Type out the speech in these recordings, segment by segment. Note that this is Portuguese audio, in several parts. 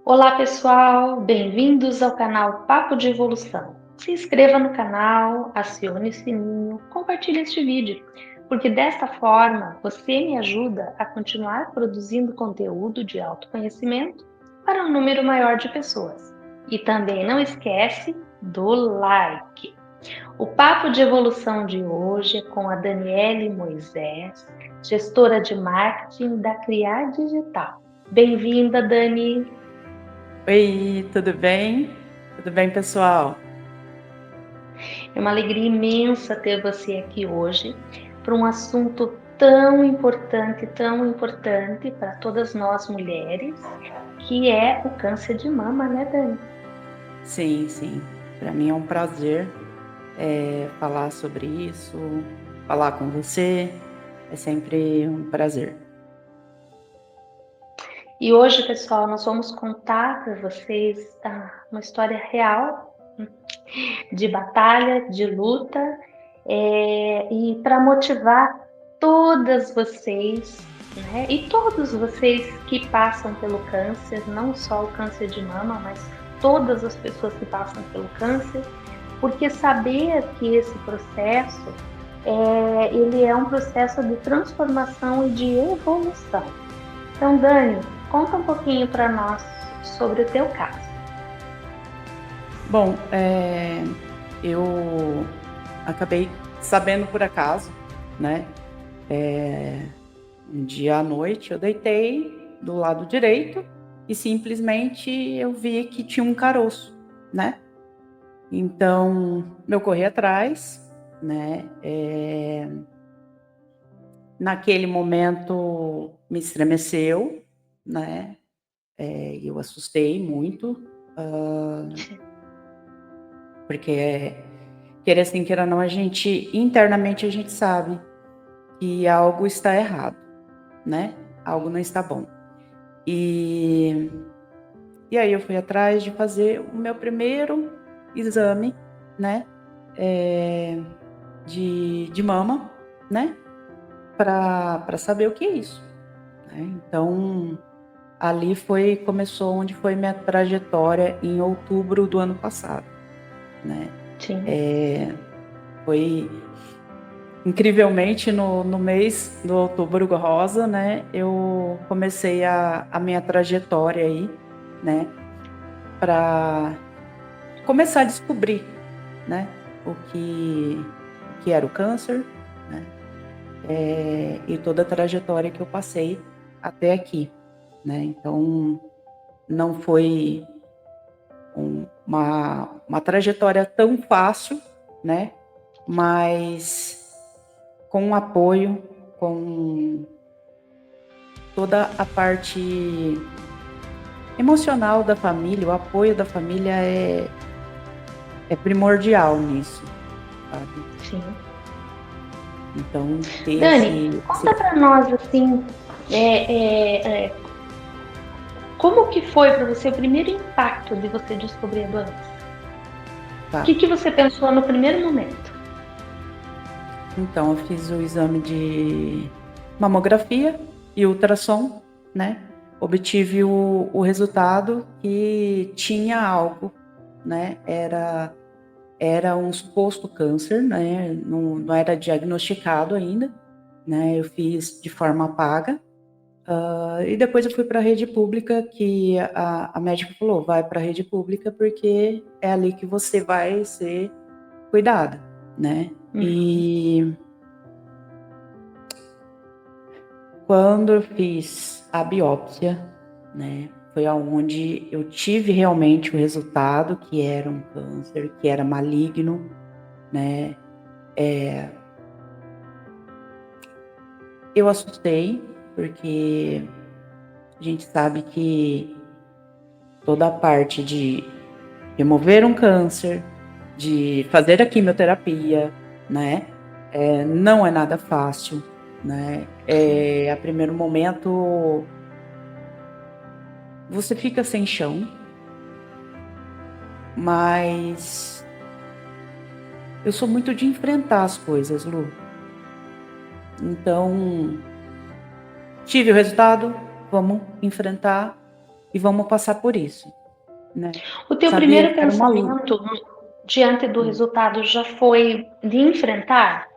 Olá pessoal, bem-vindos ao canal Papo de Evolução. Se inscreva no canal, acione o sininho, compartilhe este vídeo, porque desta forma você me ajuda a continuar produzindo conteúdo de autoconhecimento para um número maior de pessoas. E também não esquece do like. O Papo de Evolução de hoje é com a Daniele Moisés, gestora de marketing da Criar Digital. Bem-vinda, Dani! Oi, tudo bem? Tudo bem, pessoal? É uma alegria imensa ter você aqui hoje para um assunto tão importante para todas nós mulheres, que é o câncer de mama, né, Dani? Sim, sim. Para mim é um prazer falar sobre isso, falar com você. É sempre um prazer. E hoje, pessoal, nós vamos contar para vocês uma história real de batalha, de luta, e para motivar todas vocês, né? E todos vocês que passam pelo câncer, não só o câncer de mama, mas todas as pessoas que passam pelo câncer, porque saber que esse processo ele é um processo de transformação e de evolução. Então, Dani, conta um pouquinho para nós sobre o teu caso. Bom, eu acabei sabendo por acaso, né? Um dia à noite eu deitei do lado direito e simplesmente eu vi que tinha um caroço, né? Então, eu corri atrás, né? Naquele momento me estremeceu, né? Eu assustei muito, porque queira sim, queira não, a gente internamente a gente sabe que algo está errado, né? Algo não está bom. E, e aí eu fui atrás de fazer o meu primeiro exame, né? De mama, né? Para saber o que é isso, né? Então, ali começou onde foi minha trajetória em outubro do ano passado, né. Sim. Foi incrivelmente no mês do Outubro Rosa, né, eu comecei a minha trajetória aí, né, para começar a descobrir, né, o que era o câncer, né, e toda a trajetória que eu passei até aqui, né. Então, não foi uma trajetória tão fácil, né? Mas com apoio, com toda a parte emocional da família, o apoio da família é primordial nisso, sabe? Sim. Então, ter Dani, esse conta para nós assim, é, é, é, como que foi para você o primeiro impacto de você descobrir a doença? O tá. que você pensou no primeiro momento? Então, eu fiz o exame de mamografia e ultrassom, né? Obtive o resultado que tinha algo, né? Era um suposto câncer, né? Não era diagnosticado ainda, né? Eu fiz de forma paga. E depois eu fui para a rede pública, que a médica falou: vai para a rede pública porque é ali que você vai ser cuidada, né? Uhum. E quando eu fiz a biópsia, né, foi aonde eu tive realmente o resultado que era um câncer, que era maligno, né. Eu assustei, porque a gente sabe que toda a parte de remover um câncer, de fazer a quimioterapia, né, não é nada fácil, né. A primeiro momento você fica sem chão, mas eu sou muito de enfrentar as coisas, Lu. Então, tive o resultado, vamos enfrentar, e vamos passar por isso, né? O teu Sabia primeiro que era uma luta. pensamento diante do resultado já foi de enfrentar?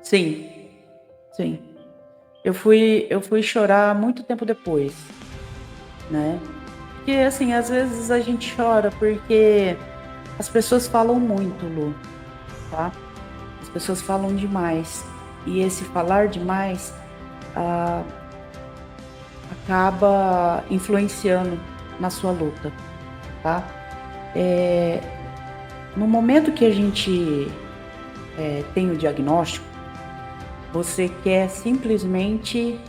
Sim, sim. Eu fui chorar muito tempo depois, né? Porque assim, às vezes a gente chora porque as pessoas falam muito, Lu, tá? As pessoas falam demais. E esse falar demais ah, acaba influenciando na sua luta, tá? No momento que a gente tem o diagnóstico, você quer simplesmente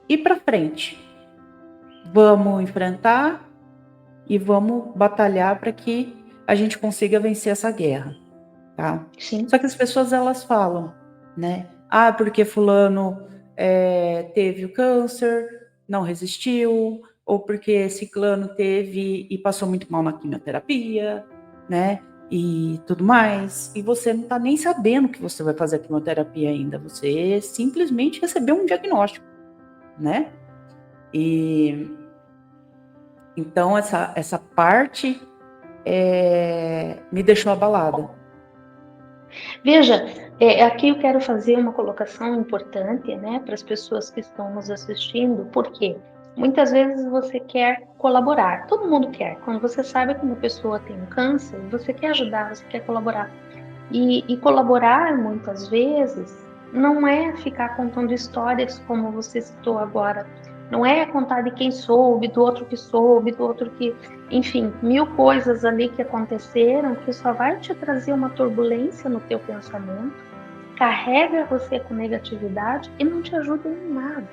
ir para frente. Vamos enfrentar e vamos batalhar para que a gente consiga vencer essa guerra, tá? Sim. Só que as pessoas elas falam, né? Ah, porque fulano teve o câncer, não resistiu, ou porque ciclano teve e passou muito mal na quimioterapia, né? E tudo mais. E você não está nem sabendo que você vai fazer a quimioterapia ainda. Você simplesmente recebeu um diagnóstico, né? E então essa parte me deixou abalada. Veja, aqui eu quero fazer uma colocação importante, né, para as pessoas que estão nos assistindo, porque muitas vezes você quer colaborar, todo mundo quer. Quando você sabe que uma pessoa tem um câncer, você quer ajudar, você quer colaborar. E colaborar, muitas vezes, não é ficar contando histórias como você citou agora. Não é contar de quem soube, do outro que soube, do outro que. Enfim, mil coisas ali que aconteceram que só vai te trazer uma turbulência no teu pensamento, carrega você com negatividade e não te ajuda em nada.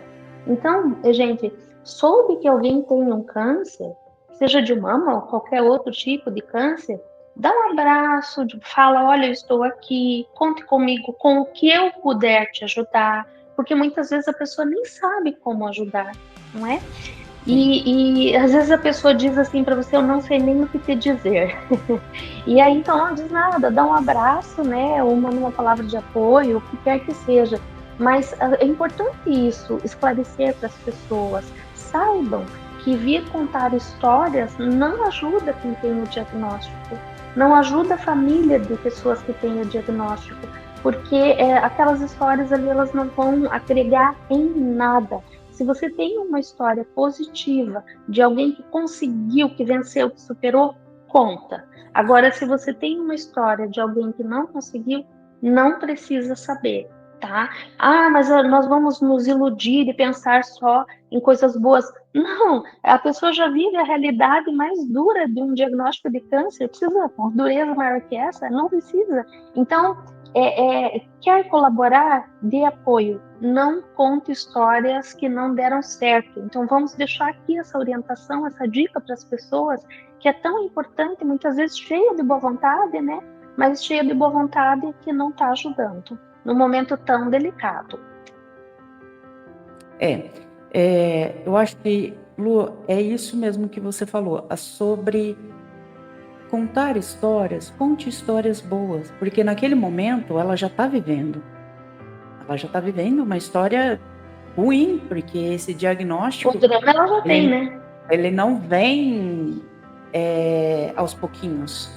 Então, gente, soube que alguém tem um câncer, seja de mama ou qualquer outro tipo de câncer, dá um abraço, fala, olha, eu estou aqui, conte comigo com o que eu puder te ajudar, porque muitas vezes a pessoa nem sabe como ajudar, não é? Sim. E às vezes a pessoa diz assim para você, eu não sei nem o que te dizer. E aí então não diz nada, dá um abraço, né? Ou manda uma palavra de apoio, o que quer que seja. Mas é importante isso, esclarecer para as pessoas. Saibam que vir contar histórias não ajuda quem tem o diagnóstico, não ajuda a família de pessoas que têm o diagnóstico, porque aquelas histórias ali elas não vão agregar em nada. Se você tem uma história positiva de alguém que conseguiu, que venceu, que superou, conta. Agora, se você tem uma história de alguém que não conseguiu, não precisa saber, tá? Ah, mas nós vamos nos iludir e pensar só em coisas boas. Não, a pessoa já vive a realidade mais dura de um diagnóstico de câncer. Precisa, com dureza maior que essa? Não precisa. Então, quer colaborar? Dê apoio. Não conte histórias que não deram certo. Então, vamos deixar aqui essa orientação, essa dica para as pessoas, que é tão importante, muitas vezes cheia de boa vontade, né? Mas cheia de boa vontade que não está ajudando num momento tão delicado. Eu acho que, Lu, é isso mesmo que você falou, sobre contar histórias, conte histórias boas, porque naquele momento ela já está vivendo uma história ruim, porque esse O diagnóstico, drama ela já tem, ele, né? ele não vem aos pouquinhos,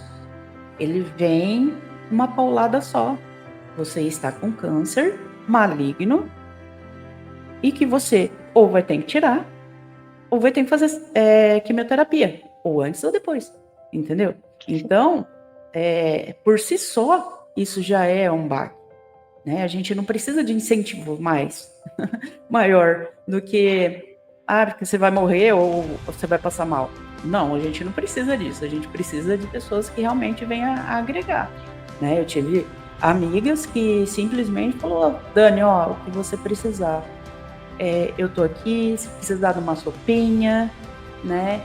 ele vem uma paulada só. Você está com câncer maligno e que você ou vai ter que tirar, ou vai ter que fazer quimioterapia, ou antes ou depois, entendeu? Então, por si só, isso já é um baque, né? A gente não precisa de incentivo mais maior do que, porque você vai morrer ou você vai passar mal. Não, a gente não precisa disso, a gente precisa de pessoas que realmente venham a agregar, né? Eu tive amigas que simplesmente falou, Dani, ó, o que você precisar, eu tô aqui, se precisar de uma sopinha, né?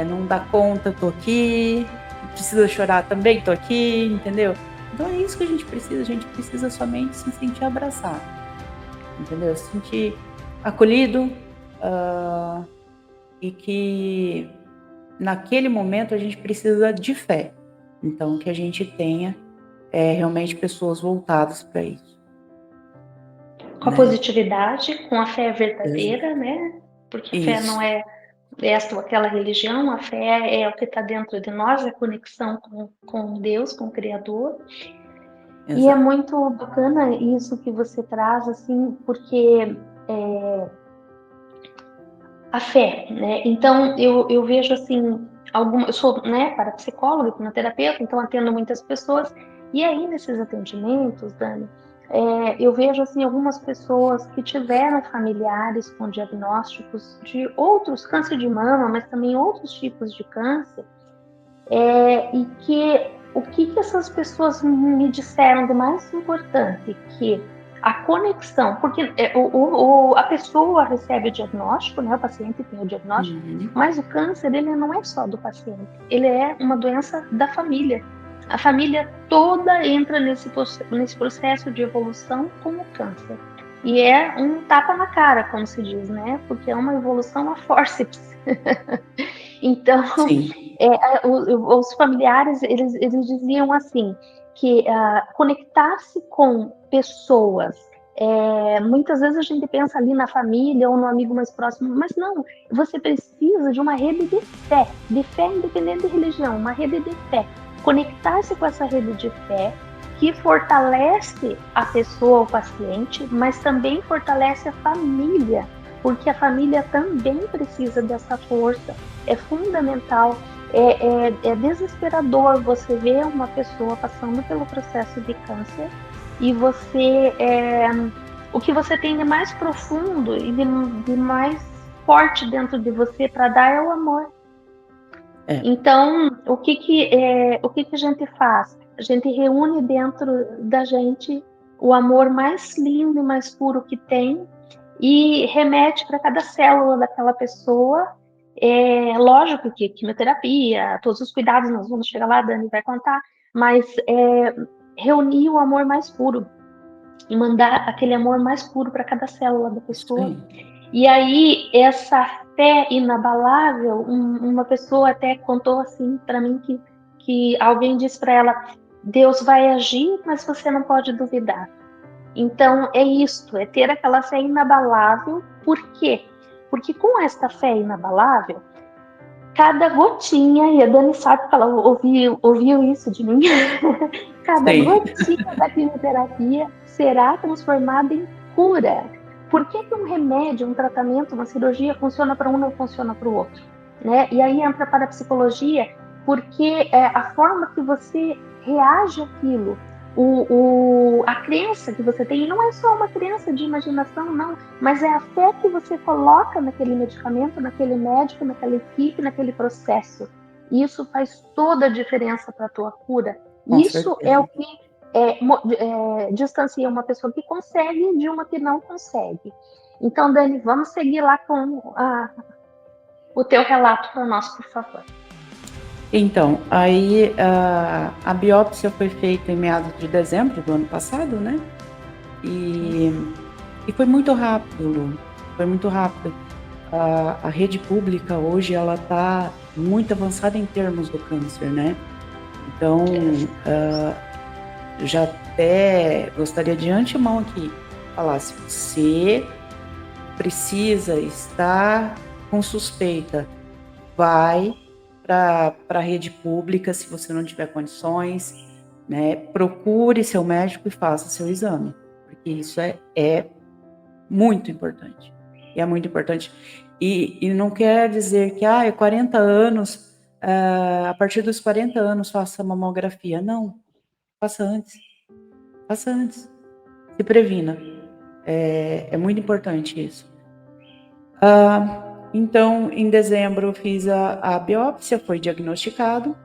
Não dá conta, tô aqui. Precisa chorar também, tô aqui, entendeu? Então é isso que a gente precisa somente se sentir abraçado, entendeu? Se sentir acolhido, ah, e que naquele momento a gente precisa de fé. Então que a gente tenha realmente pessoas voltadas para isso, Com a né? positividade, com a fé verdadeira, né? porque a fé não Isso, é esta ou aquela religião, a fé é o que está dentro de nós, a conexão com Deus, com o Criador. E é exato. muito bacana isso que você traz, assim, porque a fé, né? Então eu vejo assim, eu sou, né, parapsicóloga, hipnoterapeuta, então atendo muitas pessoas, e aí nesses atendimentos, Dani, eu vejo assim algumas pessoas que tiveram familiares com diagnósticos de outros câncer de mama, mas também outros tipos de câncer, e que o que essas pessoas me disseram de mais importante, que a conexão, porque a pessoa recebe o diagnóstico, né, o paciente tem o diagnóstico, Uhum. mas o câncer, ele não é só do paciente, ele é uma doença da família. A família toda entra nesse processo de evolução com o câncer. E é um tapa na cara, como se diz, né? Porque é uma evolução a forceps. Então, Sim, os familiares, eles diziam assim, que conectar-se com pessoas, muitas vezes a gente pensa ali na família ou no amigo mais próximo, mas não, você precisa de uma rede de fé independente de religião, uma rede de fé. Conectar-se com essa rede de fé que fortalece a pessoa, o paciente, mas também fortalece a família, porque a família também precisa dessa força. É fundamental, é desesperador você ver uma pessoa passando pelo processo de câncer e o que você tem de mais profundo e de mais forte dentro de você para dar é o amor. é. Então, o que a gente faz? A gente reúne dentro da gente o amor mais lindo e mais puro que tem e remete para cada célula daquela pessoa. Lógico que quimioterapia, todos os cuidados, nós vamos chegar lá, a Dani vai contar, mas reunir o amor mais puro e mandar aquele amor mais puro para cada célula da Isso pessoa. aí. E aí, essa fé inabalável, uma pessoa até contou assim para mim que alguém disse para ela: Deus vai agir, mas você não pode duvidar. Então, é isto, é ter aquela fé inabalável. Por quê? Porque com esta fé inabalável, cada gotinha, e a Dani sabe que ela ouviu isso de mim, cada Sim, gotinha da quimioterapia será transformada em cura. Por que que um remédio, um tratamento, uma cirurgia funciona para um e não funciona para o outro? Né? E aí entra para a psicologia, porque a forma que você reage àquilo, a crença que você tem, e não é só uma crença de imaginação, não, mas é a fé que você coloca naquele medicamento, naquele médico, naquela equipe, naquele processo. E isso faz toda a diferença para a tua cura. com Isso é o certeza. que distancia uma pessoa que consegue de uma que não consegue. Então, Dani, vamos seguir lá com o teu relato para nós, por favor. Então, aí a biópsia foi feita em meados de dezembro do ano passado, né? E, e foi muito rápido, Lu. Foi muito rápido. A rede pública hoje ela está muito avançada em termos do câncer, né? Então, Graças a Deus. eu já até gostaria de antemão aqui falar, se você precisa estar com suspeita, vai para a rede pública, se você não tiver condições, né? Procure seu médico e faça seu exame, porque isso é muito importante. E é muito importante. E não quer dizer que, é 40 anos, a partir dos 40 anos faça mamografia. Não, faça antes. Faça antes. Se previna. É muito importante isso. Então, em dezembro, eu fiz a biópsia, foi diagnosticado.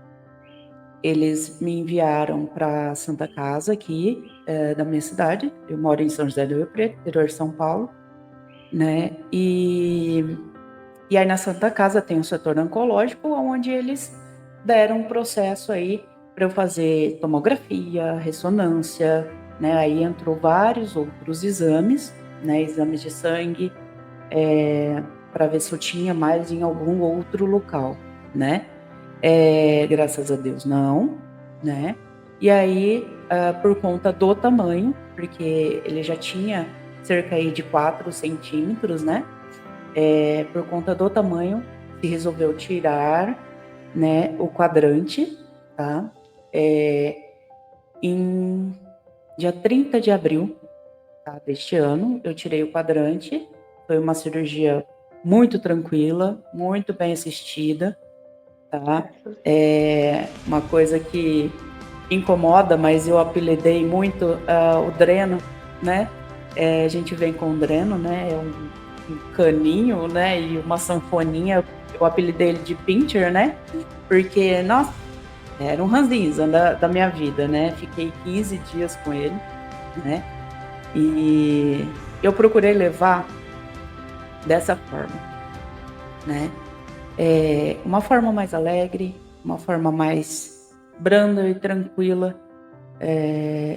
Eles me enviaram para Santa Casa, aqui da minha cidade. Eu moro em São José do Rio Preto, interior de São Paulo, né? E aí na Santa Casa tem um setor oncológico, onde eles deram um processo aí para eu fazer tomografia, ressonância, né? Aí entrou vários outros exames, né? Exames de sangue, para ver se eu tinha mais em algum outro local, né? Graças a Deus não, né? E aí, por conta do tamanho, porque ele já tinha cerca aí de 4 centímetros, né? por conta do tamanho, se resolveu tirar, né, o quadrante, tá? Em dia 30 de abril, tá, deste ano, eu tirei o quadrante. Foi uma cirurgia muito tranquila, muito bem assistida, tá? Uma coisa que incomoda, mas eu apelidei muito o dreno, né? A gente vem com o dreno, né? É um caninho, né? E uma sanfoninha. Eu apelidei ele de pincher, né? Porque, nossa, era um ranzinza da minha vida, né? Fiquei 15 dias com ele, né? E eu procurei levar dessa forma, né? Uma forma mais alegre, uma forma mais branda e tranquila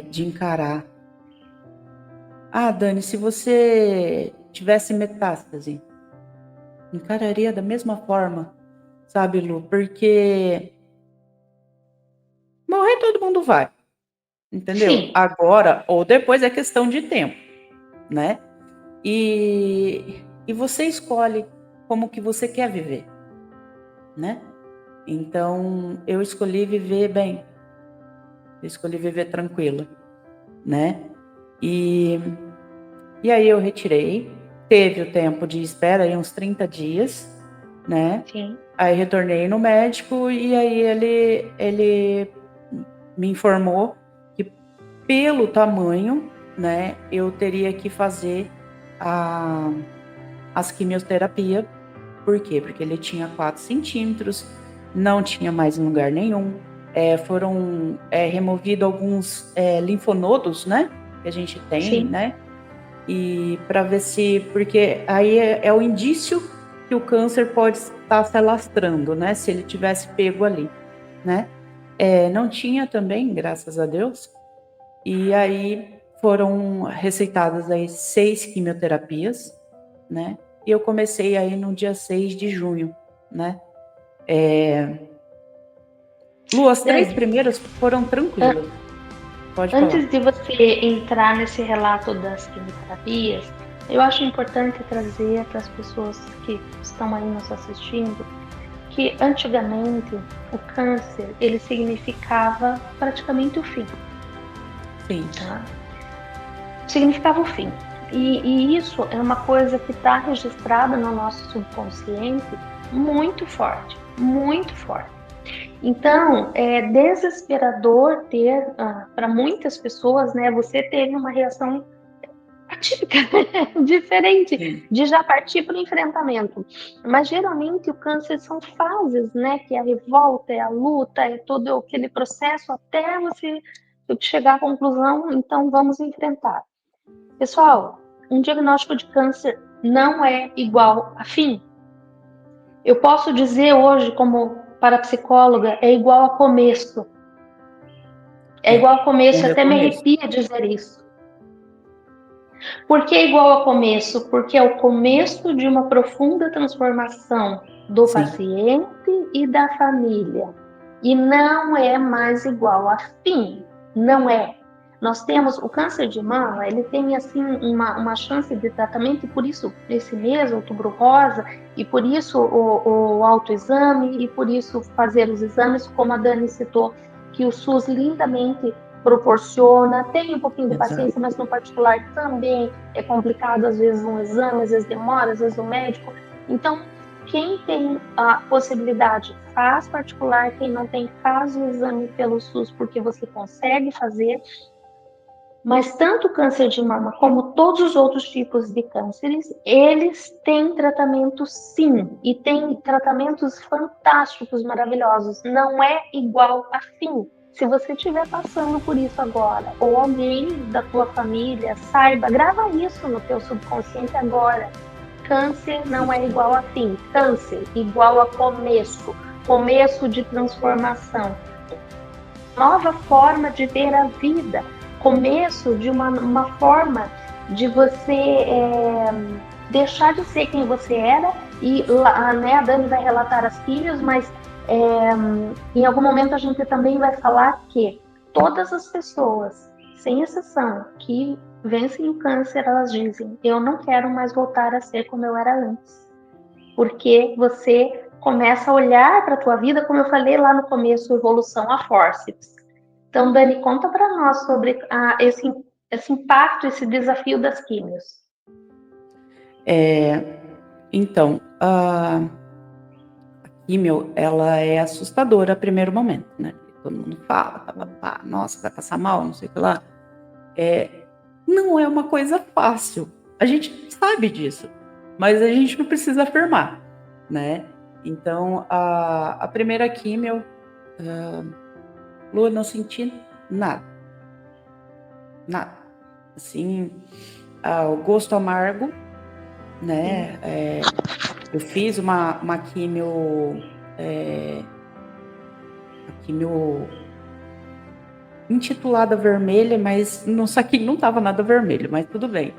de encarar. Ah, Dani, se você tivesse metástase, encararia da mesma forma, sabe, Lu? Porque morrer todo mundo vai, entendeu? Sim. Agora ou depois é questão de tempo, né? E você escolhe como que você quer viver, né? Então, eu escolhi viver bem, eu escolhi viver tranquila, né? E aí eu retirei, teve o tempo de espera, aí uns 30 dias, né? Sim. Aí retornei no médico e aí ele me informou que pelo tamanho, né, eu teria que fazer as quimioterapia. Por quê? Porque ele tinha 4 centímetros, não tinha mais em lugar nenhum. Foram removidos alguns linfonodos, né? Que a gente tem, Sim. né? E para ver se. Porque aí é o indício que o câncer pode estar se alastrando, né? Se ele tivesse pego ali, né? Não tinha também, graças a Deus. E aí foram receitadas aí 6 quimioterapias, né? E eu comecei aí no dia 6 de junho, né? Lu, as 3 Dani, primeiras foram tranquilas. Pode falar. antes de você entrar nesse relato das quimioterapias, eu acho importante trazer para as pessoas que estão aí nos assistindo que antigamente o câncer ele significava praticamente o fim, Sim. tá? Significava o fim. E isso é uma coisa que está registrada no nosso subconsciente muito forte, muito forte. Então, é desesperador ter, para muitas pessoas, né, você teve uma reação atípica, diferente, Sim. de já partir para o enfrentamento. Mas geralmente o câncer são fases, né, que é a revolta, é a luta, é todo aquele processo até você chegar à conclusão, então vamos enfrentar. Pessoal, um diagnóstico de câncer não é igual a fim. Eu posso dizer hoje, como parapsicóloga, é igual a começo. É igual a Um começo, até me recomeço. arrepia dizer isso. Por que igual a começo? Porque é o começo de uma profunda transformação do Sim. paciente e da família. E não é mais igual a fim. Não é. Nós temos o câncer de mama, ele tem assim uma chance de tratamento, e por isso esse mês, outubro rosa, e por isso o autoexame, e por isso fazer os exames, como a Dani citou, que o SUS lindamente proporciona. Tem um pouquinho de Exato. paciência, mas no particular também é complicado, às vezes um exame, às vezes demora, às vezes o médico. Então, quem tem a possibilidade faz particular, quem não tem faz o exame pelo SUS, porque você consegue fazer. Mas tanto o câncer de mama como todos os outros tipos de cânceres, eles têm tratamento sim, e tem tratamentos fantásticos, maravilhosos. Não é igual a fim. Se você estiver passando por isso agora, ou alguém da tua família, saiba, grava isso no teu subconsciente agora. Câncer não é igual a fim. Câncer igual a começo. Começo de transformação. Nova forma de ver a vida. Começo de uma forma de você deixar de ser quem você era. E né, a Dani vai relatar as filhas, mas em algum momento a gente também vai falar que todas as pessoas sem exceção, que vencem o câncer, elas dizem: eu não quero mais voltar a ser como eu era antes. Porque você começa a olhar para a tua vida, como eu falei lá no começo, evolução a forceps. Então, Dani, conta para nós sobre esse impacto, esse desafio das químios. Então, a químio, ela é assustadora a primeiro momento, né? Todo mundo fala, nossa, vai passar mal, não sei o que lá. Não é uma coisa fácil. A gente sabe disso, mas a gente não precisa afirmar, né? Então, a primeira químio, Lu, eu não senti nada. Nada. Assim, o gosto amargo, né? Eu fiz uma químio, intitulada vermelha, mas no saquinho não estava nada vermelho, mas tudo bem.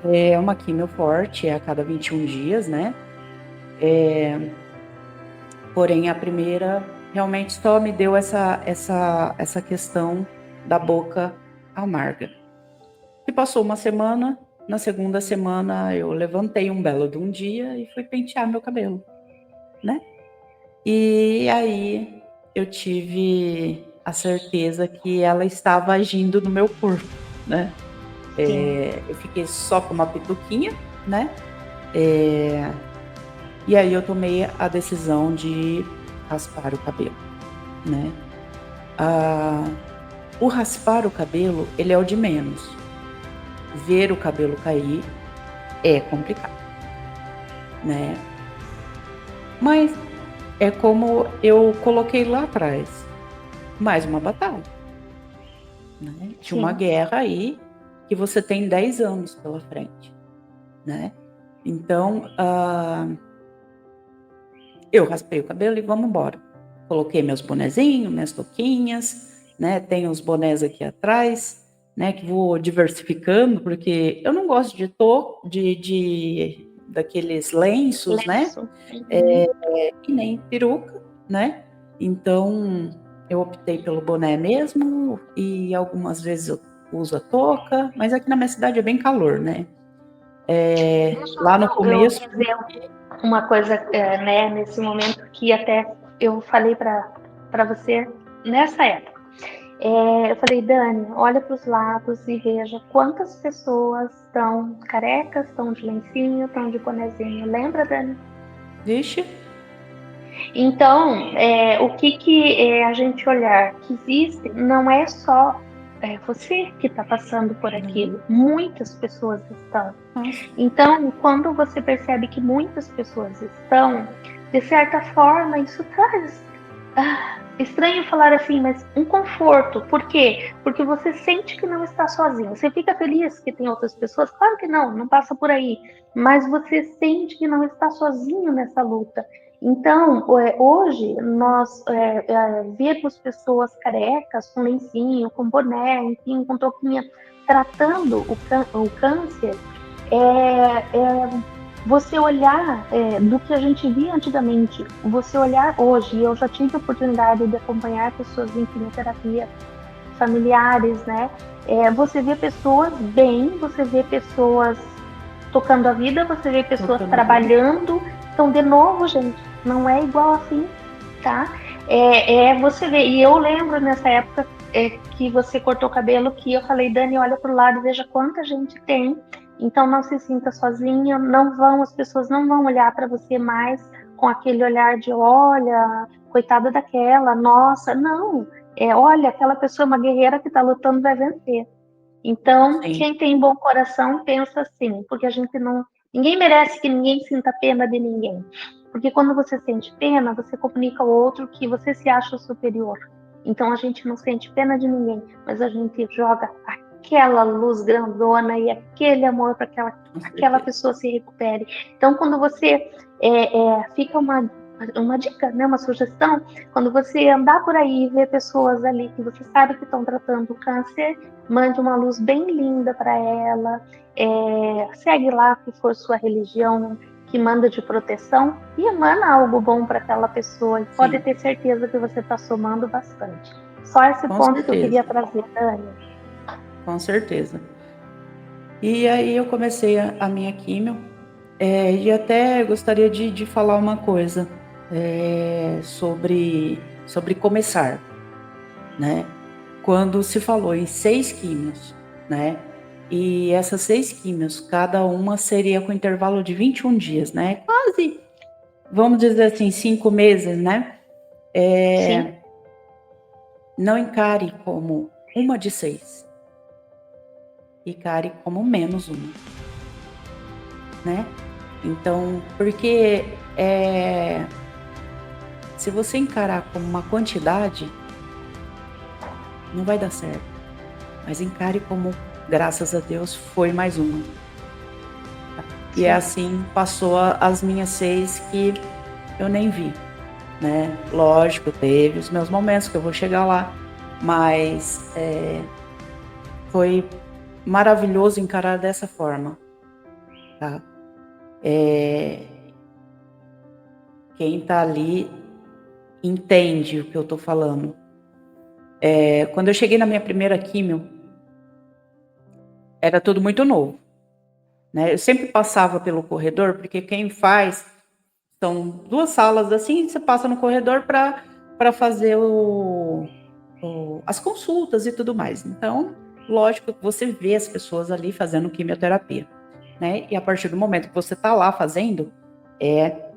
É uma químio forte, é a cada 21 dias, né? Porém, a primeira realmente só me deu essa questão da boca amarga. E passou uma semana, na segunda semana eu levantei um belo de um dia e fui pentear meu cabelo, né? E aí eu tive a certeza que ela estava agindo no meu corpo, né? Eu fiquei só com uma pituquinha, né? E aí eu tomei a decisão de raspar o cabelo, né? O raspar o cabelo, ele é o de menos. Ver o cabelo cair é complicado, né? Mas é como eu coloquei lá atrás, mais uma batalha, né? De uma guerra aí que você tem 10 anos pela frente, né? Então, eu raspei o cabelo e vamos embora. Coloquei meus bonezinhos, minhas touquinhas, né? Tem os bonés aqui atrás, né? Que vou diversificando, porque eu não gosto de daqueles lenços, né? E nem peruca, né? Então, eu optei pelo boné mesmo e algumas vezes eu uso a touca, mas aqui na minha cidade é bem calor, né? Lá no começo... Eu dizer uma coisa, né, nesse momento que até eu falei para você nessa época. Eu falei: Dani, olha para os lados e veja quantas pessoas estão carecas, estão de lencinho, estão de bonezinho. Lembra, Dani? Vixe. Então, o que a gente olhar que existe não é só você que está passando por aquilo, muitas pessoas estão. Nossa. Então, quando você percebe que muitas pessoas estão, de certa forma, isso traz, estranho falar assim, mas um conforto. Por quê? Porque você sente que não está sozinho. Você fica feliz que tem outras pessoas? Claro que não, não passa por aí. Mas você sente que não está sozinho nessa luta. Então, hoje, nós vemos pessoas carecas, com lencinho, com boné, enfim, com touquinha, tratando o câncer, você olhar do que a gente via antigamente, você olhar hoje, eu já tive a oportunidade de acompanhar pessoas em quimioterapia, familiares, né? Você vê pessoas bem, você vê pessoas tocando a vida, você vê pessoas trabalhando. Então, de novo, gente, não é igual assim, tá? Você vê, e eu lembro nessa época que você cortou o cabelo, que eu falei: Dani, olha pro lado e veja quanta gente tem. Então, não se sinta sozinha, as pessoas não vão olhar para você mais com aquele olhar de: olha, coitada daquela, nossa, não. Olha, aquela pessoa é uma guerreira que está lutando, vai vencer. Então, Sim. Quem tem bom coração pensa assim, porque a gente não... Ninguém merece que ninguém sinta pena de ninguém. Porque quando você sente pena, você comunica ao outro que você se acha superior. Então a gente não sente pena de ninguém, mas a gente joga aquela luz grandona e aquele amor para que aquela pessoa se recupere. Então, quando você fica uma dica, né, uma sugestão, quando você andar por aí e ver pessoas ali que você sabe que estão tratando câncer, mande uma luz bem linda para ela, segue lá que for sua religião que manda de proteção e emana algo bom para aquela pessoa. E pode ter certeza que você está somando bastante. Só esse ponto que eu queria trazer, Dani. com certeza. E aí eu comecei a minha químio, e até gostaria de falar uma coisa, sobre começar, né. Quando se falou em 6 químios, né, e essas 6 químios, cada uma seria com intervalo de 21 dias, né, quase, vamos dizer assim, 5 meses, né. Sim, Não encare como uma de 6, encare como menos uma, né. Então, porque, se você encarar como uma quantidade, não vai dar certo, mas encare como, graças a Deus, foi mais uma. E é sim, assim, passou as minhas 6 que eu nem vi, né. Lógico, teve os meus momentos que eu vou chegar lá, mas, foi maravilhoso encarar dessa forma, tá. Eh, Quem tá ali entende o que eu tô falando. Quando eu cheguei na minha primeira químio, era tudo muito novo, né. Eu sempre passava pelo corredor, porque quem faz são 2 salas, assim, você passa no corredor para fazer as consultas e tudo mais. Então, lógico que você vê as pessoas ali fazendo quimioterapia, né, e a partir do momento que você tá lá fazendo, é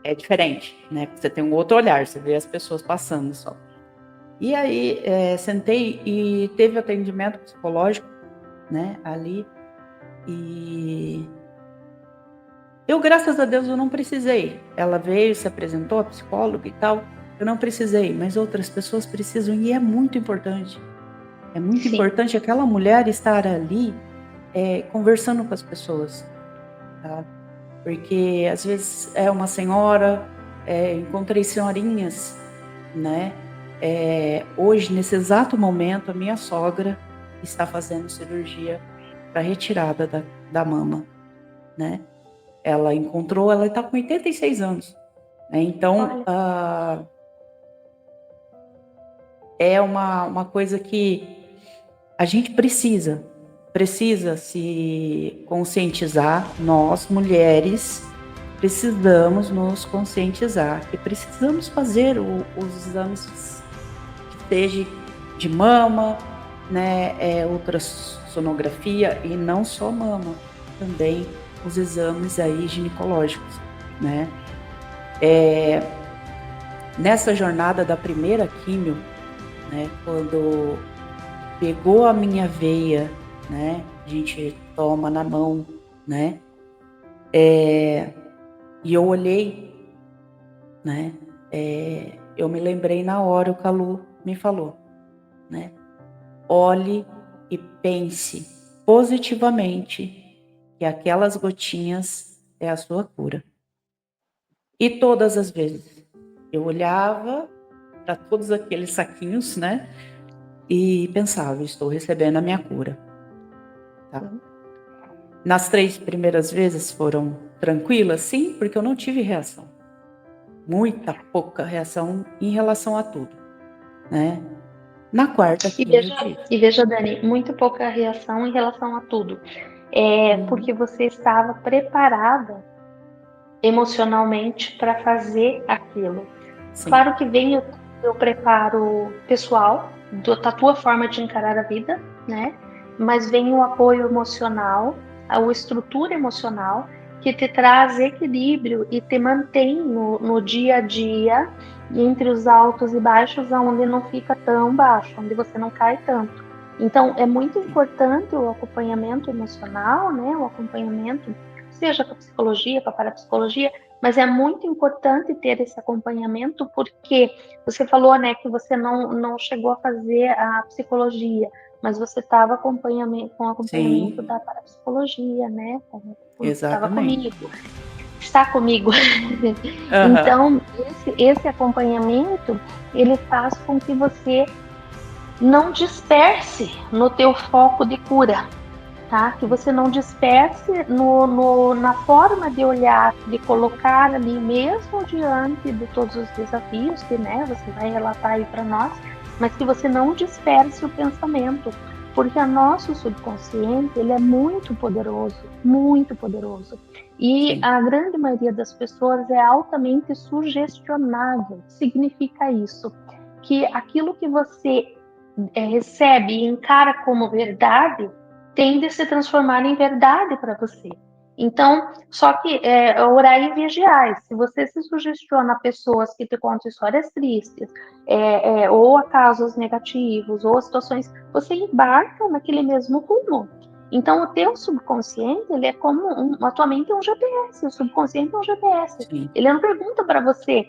é diferente, né, porque você tem um outro olhar, você vê as pessoas passando só. E aí, sentei e teve atendimento psicológico, né, ali, e eu, graças a Deus, eu não precisei. Ela veio, se apresentou, a psicóloga e tal, eu não precisei, mas outras pessoas precisam e é muito importante. É muito sim. importante aquela mulher estar ali, conversando com as pessoas, tá. Porque às vezes é uma senhora, encontrei senhorinhas, né, hoje, nesse exato momento, a minha sogra está fazendo cirurgia para retirada da mama, né. Ela está com 86 anos, né, então, Olha, é uma coisa que a gente precisa se conscientizar, nós mulheres precisamos nos conscientizar e precisamos fazer os exames que seja de mama, né, ultrassonografia e não só mama, também os exames aí ginecológicos, né. Nessa jornada da primeira químio, né, quando pegou a minha veia, né, a gente toma na mão, né, e eu olhei, né, eu me lembrei na hora o que a Lu me falou, né, olhe e pense positivamente que aquelas gotinhas é a sua cura. E todas as vezes eu olhava para todos aqueles saquinhos, né, e pensava: "Estou recebendo a minha cura", tá. sim. Nas 3 primeiras vezes foram tranquilas? Sim, porque eu não tive reação. Muita pouca reação em relação a tudo, né. Na quarta E quimio eu veja, tive. e veja, Dani, muito pouca reação em relação a tudo. Uhum. Porque você estava preparada emocionalmente para fazer aquilo. Sim, Claro que vem o preparo pessoal, da tua forma de encarar a vida, né? Mas vem o apoio emocional, a estrutura emocional, que te traz equilíbrio e te mantém no dia a dia, entre os altos e baixos, onde não fica tão baixo, onde você não cai tanto. Então, é muito sim, importante o acompanhamento emocional, né? O acompanhamento, seja com a psicologia, com a parapsicologia, mas é muito importante ter esse acompanhamento, porque você falou, né, que você não chegou a fazer a psicologia, mas você estava com acompanhamento sim, da parapsicologia, né? Estava exatamente. comigo, está comigo. Aham. Então, esse acompanhamento, ele faz com que você não disperse no teu foco de cura, tá? Que você não disperse na forma de olhar, de colocar ali, mesmo diante de todos os desafios que, né, você vai relatar aí para nós, mas que você não disperse o pensamento, Porque o nosso subconsciente, ele é muito poderoso, muito poderoso. E Sim. a grande maioria das pessoas é altamente sugestionável. Significa isso, que aquilo que você recebe e encara como verdade tende a se transformar em verdade para você. Então, só que orar e vigiar. Se você se sugestiona a pessoas que te contam histórias tristes, ou a casos negativos, ou a situações, você embarca naquele mesmo rumo. Então, o teu subconsciente, ele é como a tua mente é um GPS, o subconsciente é um GPS. Sim. Ele não pergunta para você,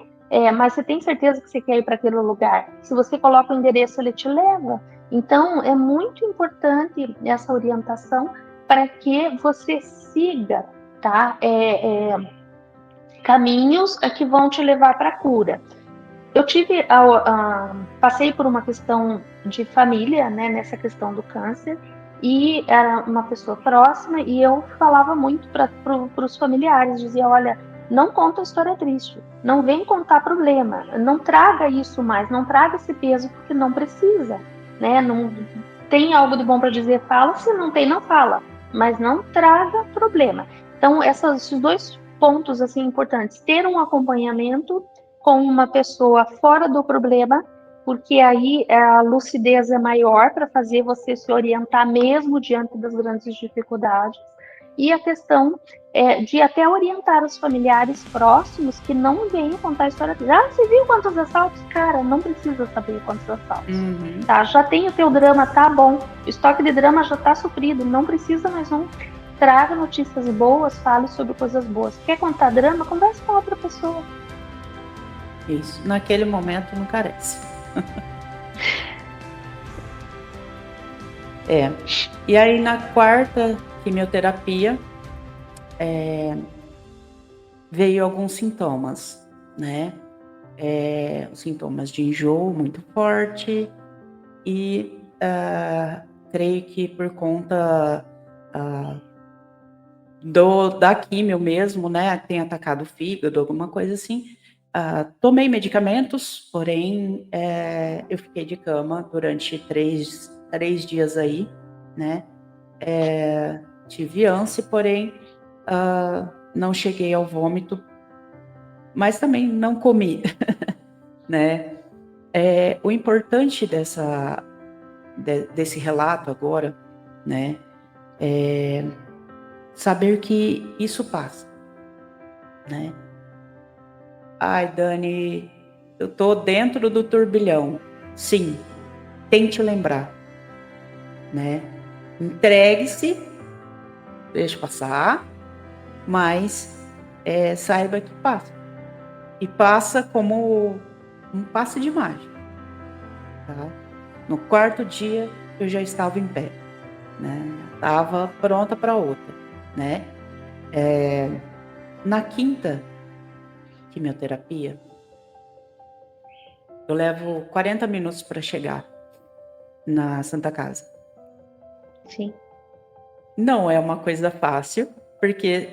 mas você tem certeza que você quer ir para aquele lugar? Se você coloca o endereço, ele te leva. Então, é muito importante essa orientação para que você siga, tá? Caminhos que vão te levar para a cura. Eu passei por uma questão de família, né, nessa questão do câncer, e era uma pessoa próxima, e eu falava muito para os familiares, dizia, olha, não conta história triste, não vem contar problema, não traga isso mais, não traga esse peso, porque não precisa, né, não tem algo de bom para dizer, fala, se não tem, não fala, mas não traga problema. Então, esses dois pontos, assim, importantes, ter um acompanhamento com uma pessoa fora do problema, porque aí a lucidez é maior para fazer você se orientar mesmo diante das grandes dificuldades. E a questão de até orientar os familiares próximos que não venham contar a história. Você viu quantos assaltos? Cara, não precisa saber quantos assaltos. Uhum. Tá? Já tem o teu drama, tá bom. O estoque de drama já está suprido, não precisa mais um. Traga notícias boas, fale sobre coisas boas. Quer contar drama? Converse com outra pessoa. Isso. Naquele momento não carece. E aí na quarta quimioterapia veio alguns sintomas, né? Os sintomas de enjoo muito forte e creio que por conta da químio mesmo, né? Tem atacado o fígado, alguma coisa assim. Tomei medicamentos, porém eu fiquei de cama durante três dias aí, né? Tive ânsia, porém não cheguei ao vômito, mas também não comi, né? O importante desse relato agora, né? É saber que isso passa, né? Ai, Dani, eu tô dentro do turbilhão. Sim, tente lembrar, né? Entregue-se, deixe passar, mas saiba que passa. E passa como um passe de mágica, tá? No quarto dia, eu já estava em pé, né? Estava pronta para outra, né? Na quinta quimioterapia, eu levo 40 minutos para chegar na Santa Casa. Sim. Não é uma coisa fácil, porque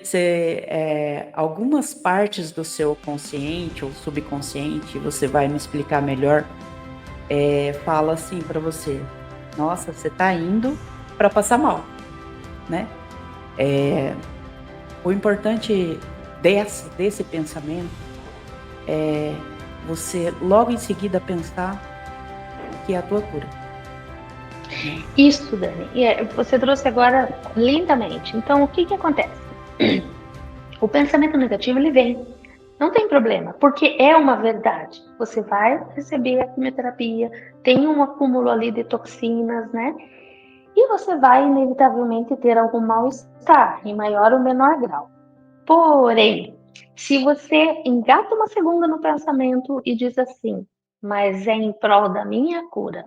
algumas partes do seu consciente ou subconsciente, você vai me explicar melhor, fala assim para você: nossa, você está indo para passar mal, né? O importante desse pensamento é você logo em seguida pensar que é a tua cura. Isso, Dani. E você trouxe agora lindamente. Então, o que acontece? O pensamento negativo, ele vem. Não tem problema, porque é uma verdade. Você vai receber a quimioterapia, tem um acúmulo ali de toxinas, né? E você vai, inevitavelmente, ter algum mal-estar, em maior ou menor grau. Porém, se você engata uma segunda no pensamento e diz assim, mas é em prol da minha cura.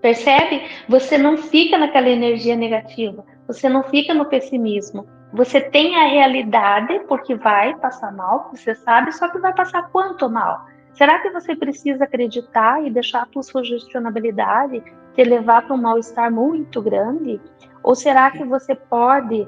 Percebe? Você não fica naquela energia negativa, você não fica no pessimismo. Você tem a realidade, porque vai passar mal, você sabe, só que vai passar quanto mal? Será que você precisa acreditar e deixar a tua sugestionabilidade te levar para um mal-estar muito grande? Ou será que você pode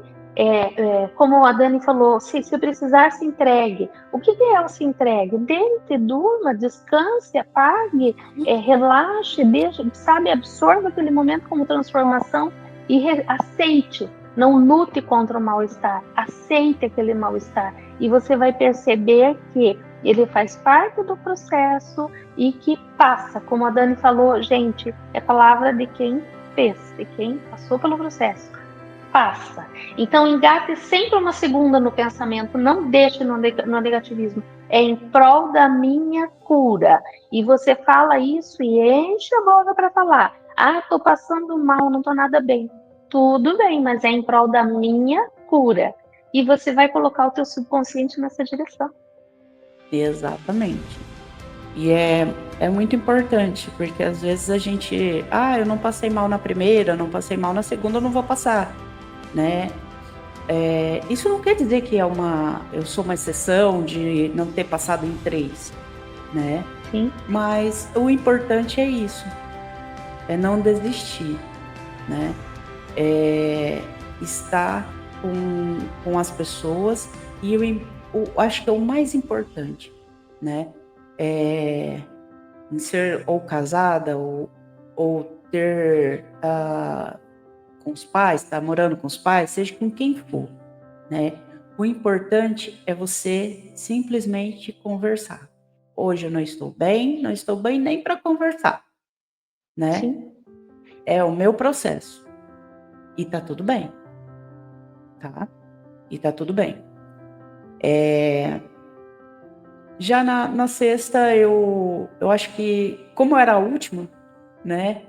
como a Dani falou, se precisar, se entregue. O que é o se entregue? Deite, durma, descanse, apague, relaxe, deixe, sabe, absorva aquele momento como transformação e aceite. Não lute contra o mal-estar, aceite aquele mal-estar. E você vai perceber que ele faz parte do processo e que passa. Como a Dani falou, gente, é palavra de quem fez, de quem passou pelo processo. Passa. Então, engate sempre uma segunda no pensamento, não deixe no negativismo. É em prol da minha cura. E você fala isso e enche a boca para falar. Ah, estou passando mal, não estou nada bem. Tudo bem, mas é em prol da minha cura. E você vai colocar o teu subconsciente nessa direção. Exatamente. E é muito importante, porque às vezes a gente, eu não passei mal na primeira, não passei mal na segunda, eu não vou passar, né? Isso não quer dizer que eu sou uma exceção de não ter passado em 3, né? Sim. Mas o importante é isso, é não desistir, né? Estar com as pessoas e eu acho que é o mais importante, né? Em ser ou casada ou ter com os pais, estar morando com os pais, seja com quem for, né? O importante é você simplesmente conversar. Hoje eu não estou bem nem para conversar, né? Sim. É o meu processo e tá tudo bem, tá? E tá tudo bem. Já na sexta, eu acho que, como era a última, né?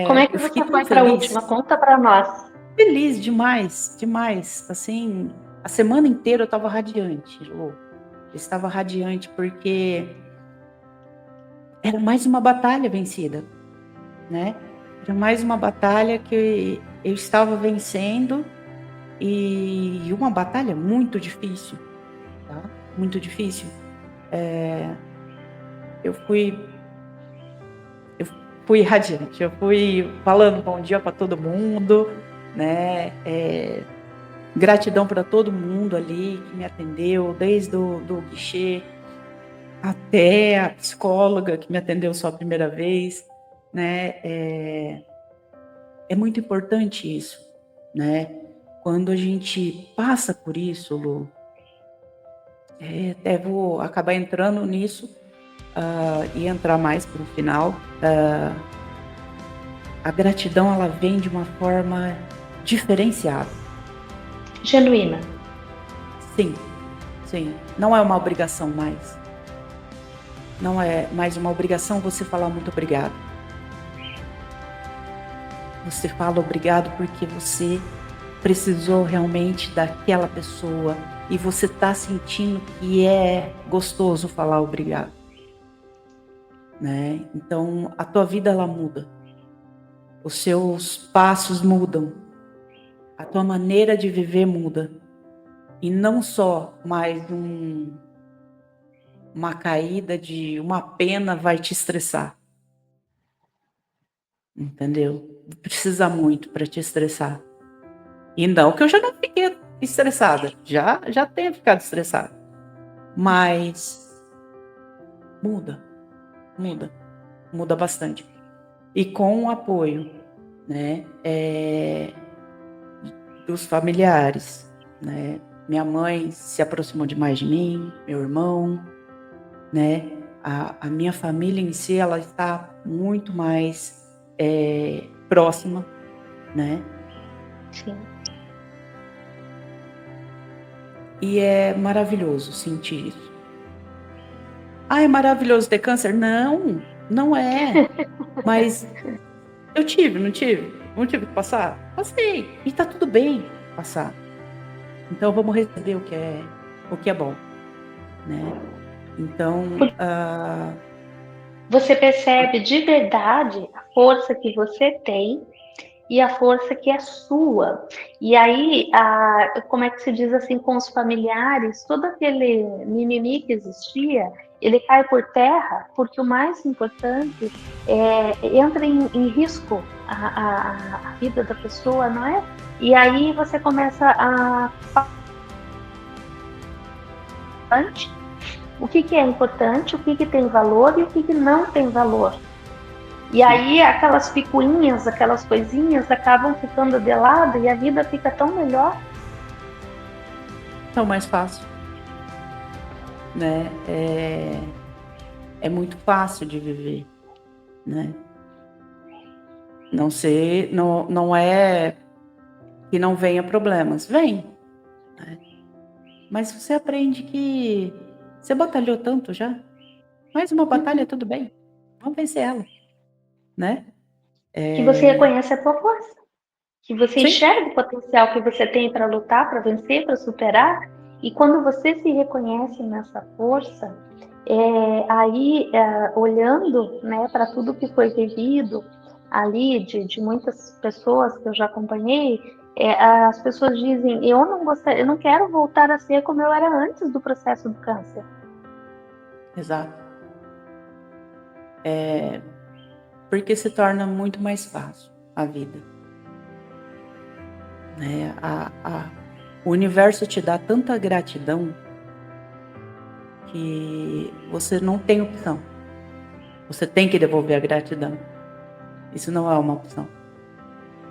Como é que Eu fiquei você tão foi para a feliz, última? Conta para nós. feliz demais, demais. Assim, a semana inteira eu estava radiante, Lu. Eu estava radiante porque era mais uma batalha vencida, né? Era mais uma batalha que eu estava vencendo e uma batalha muito difícil, tá? Muito difícil. Eu fui radiante, eu fui falando bom dia para todo mundo, né? Gratidão para todo mundo ali que me atendeu, desde do guichê até a psicóloga que me atendeu só a primeira vez, né? É muito importante isso, né? Quando a gente passa por isso, Lu, até vou acabar entrando nisso e entrar mais para o final. A gratidão, ela vem de uma forma diferenciada. Genuína. Sim, sim. Não é uma obrigação mais. Não é mais uma obrigação você falar muito obrigado. Você fala obrigado porque você precisou realmente daquela pessoa e você está sentindo que é gostoso falar obrigado, né? Então a tua vida, ela muda, os seus passos mudam, a tua maneira de viver muda, e não só mais uma caída de uma pena vai te estressar, entendeu? Precisa muito para te estressar. E não que eu já não fiquei estressada, já tenho ficado estressada, mas muda bastante. E com o apoio, né, dos familiares, né? Minha mãe se aproximou demais de mim, meu irmão, né? A minha família em si, ela está muito mais próxima, né? Sim. E é maravilhoso sentir isso. É maravilhoso ter câncer? Não, não é. Mas eu tive, não tive? Não tive que passar? Passei. E tá tudo bem passar. Então vamos receber o que é bom, né? Então, Você percebe de verdade a força que você tem e a força que é sua. E aí, como é que se diz assim, com os familiares, todo aquele mimimi que existia, ele cai por terra, porque o mais importante entra em risco a vida da pessoa, não é E aí você começa a o que é importante, o que tem valor e o que não tem valor. E aí aquelas picuinhas, aquelas coisinhas acabam ficando de lado e a vida fica tão melhor. Tão mais fácil, né? É muito fácil de viver, né? Não é que não venha problemas, vem, né? Mas você aprende que você batalhou tanto já, mais uma batalha, tudo bem, vamos vencer ela, né? Que você reconhece a tua força, que você Sim, enxerga o potencial que você tem para lutar, para vencer, para superar. E quando você se reconhece nessa força, olhando, né, para tudo que foi vivido ali, de muitas pessoas que eu já acompanhei, as pessoas dizem, eu não quero voltar a ser como eu era antes do processo do câncer. exato. Porque se torna muito mais fácil a vida, né? O universo te dá tanta gratidão que você não tem opção. Você tem que devolver a gratidão. Isso não é uma opção,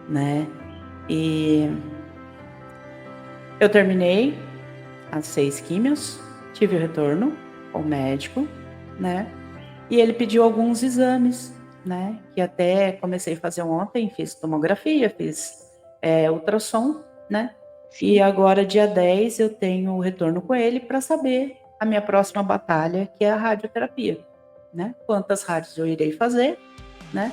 né? E eu terminei as 6 químios, tive o retorno com o médico, né? E ele pediu alguns exames, né? Que até comecei a fazer ontem, fiz tomografia, fiz ultrassom, né? E Sim. agora, dia 10, eu tenho o retorno com ele para saber a minha próxima batalha, que é a radioterapia, né? Quantas rádios eu irei fazer, né?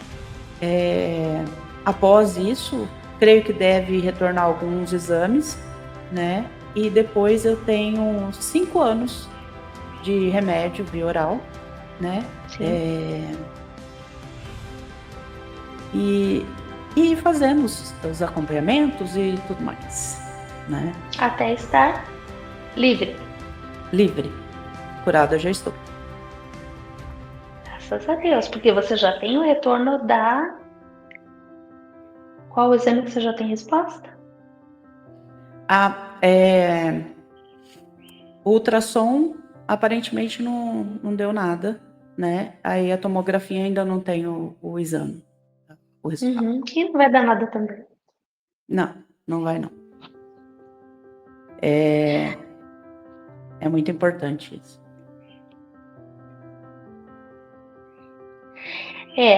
Após isso, creio que deve retornar alguns exames, né? E depois eu tenho 5 anos de remédio via oral, né? Sim. E fazendo os acompanhamentos e tudo mais, né? Até estar livre. Livre, curada eu já estou. Graças a Deus, porque você já tem o retorno da. Qual o exame que você já tem resposta? O ultrassom aparentemente não deu nada, né? Aí a tomografia ainda não tem o exame, o resultado. Que não vai dar nada também. Não, não vai não. É muito importante isso.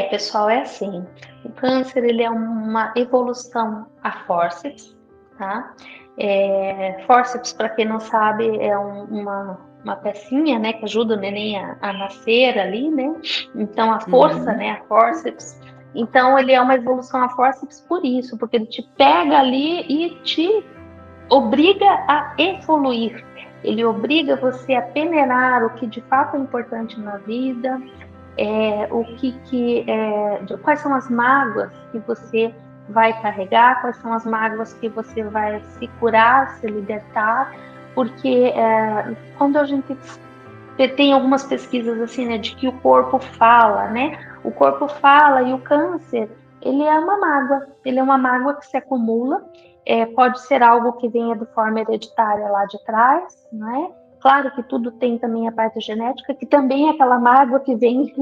Pessoal, é assim. O câncer, ele é uma evolução a fórceps, tá? Fórceps, para quem não sabe, é uma pecinha, né, que ajuda o neném a nascer ali, né? Então, a força, né, a fórceps. Então, ele é uma evolução a fórceps por isso, porque ele te pega ali e te obriga a evoluir. Ele obriga você a peneirar o que de fato é importante na vida, quais são as mágoas que você vai carregar, quais são as mágoas que você vai se curar, se libertar, porque quando a gente tem algumas pesquisas assim, né, de que o corpo fala, né? O corpo fala e o câncer, ele é uma mágoa que se acumula, pode ser algo que venha de forma hereditária lá de trás, né? Claro que tudo tem também a parte genética, que também é aquela mágoa que vem